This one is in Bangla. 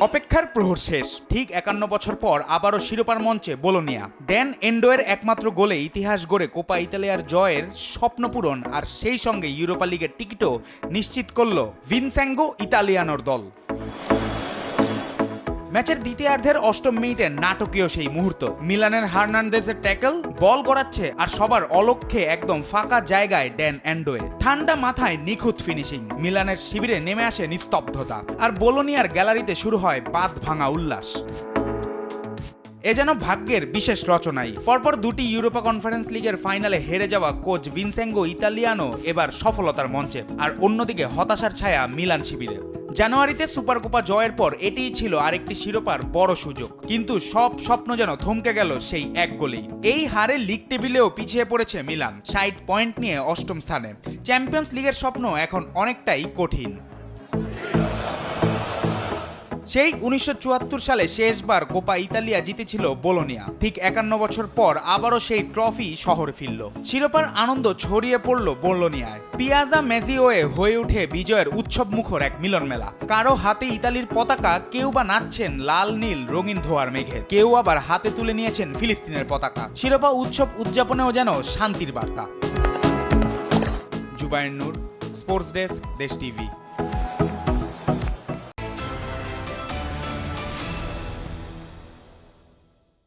অপেক্ষার প্রহর শেষ। ঠিক ৫১ বছর পর আবারও শিরোপার মঞ্চে বোলোনিয়া। ড্যান এন্ডোয়ের একমাত্র গোলে ইতিহাস গড়ে কোপা ইতালিয়ার জয়ের স্বপ্ন পূরণ, আর সেই সঙ্গে ইউরোপা লিগের টিকিটও নিশ্চিত করল ভিনসেন্গো ইতালিয়ানোর দল। ম্যাচের দ্বিতীয়ার্ধের ৮ম মিনিটে নাটকীয় সেই মুহূর্ত। মিলানের হার্নান্দেজের ট্যাকল, বল গড়াচ্ছে আর সবার অলক্ষ্যে একদম ফাঁকা জায়গায় ড্যান এন্ডোয়ে। ঠান্ডা মাথায় নিখুঁত ফিনিশিং। মিলানের শিবিরে নেমে আসে নিস্তব্ধতা, আর বোলোনিয়ার গ্যালারিতে শুরু হয় বাঁধ ভাঙা উল্লাস। এ যেন ভাগ্যের বিশেষ রচনাই। পরপর দুটি ইউরোপা কনফারেন্স লিগের ফাইনালে হেরে যাওয়া কোচ ভিনসেন্গো ইতালিয়ানো এবার সফলতার মঞ্চে, আর অন্যদিকে হতাশার ছায়া মিলান শিবিরে। জানুয়ারিতে সুপারকোপা জয়ের পর এটিই ছিল আরেকটি শিরোপার বড় সুযোগ, কিন্তু সব স্বপ্ন যেন থমকে গেল সেই এক গোলেই। এই হারে লিগ টেবিলেও পিছিয়ে পড়েছে মিলান, ৬০ পয়েন্ট নিয়ে ৮ম স্থানে। চ্যাম্পিয়ন্স লিগের স্বপ্ন এখন অনেকটাই কঠিন। সেই ১৯৭৪ সালে শেষবার কোপা ইতালিয়া জিতেছিল বোলোনিয়া। ঠিক ৫১ বছর পর আবারও সেই ট্রফি শহরে ফিরল। শিরোপার আনন্দ ছড়িয়ে পড়ল বোলোনিয়ায়। পিয়াজা মেজিওয়ে হয়ে উঠে বিজয়ের উৎসব মুখর এক মিলন মেলা। কারো হাতে ইতালির পতাকা, কেউ বা নাচছেন লাল নীল রঙিন ধোয়ার মেঘে, কেউ আবার হাতে তুলে নিয়েছেন ফিলিস্তিনের পতাকা। শিরোপা উৎসব উদযাপনেও যেন শান্তির বার্তা। জুবায়ের নূর, স্পোর্টস ডেস্ক, দেশ টিভি।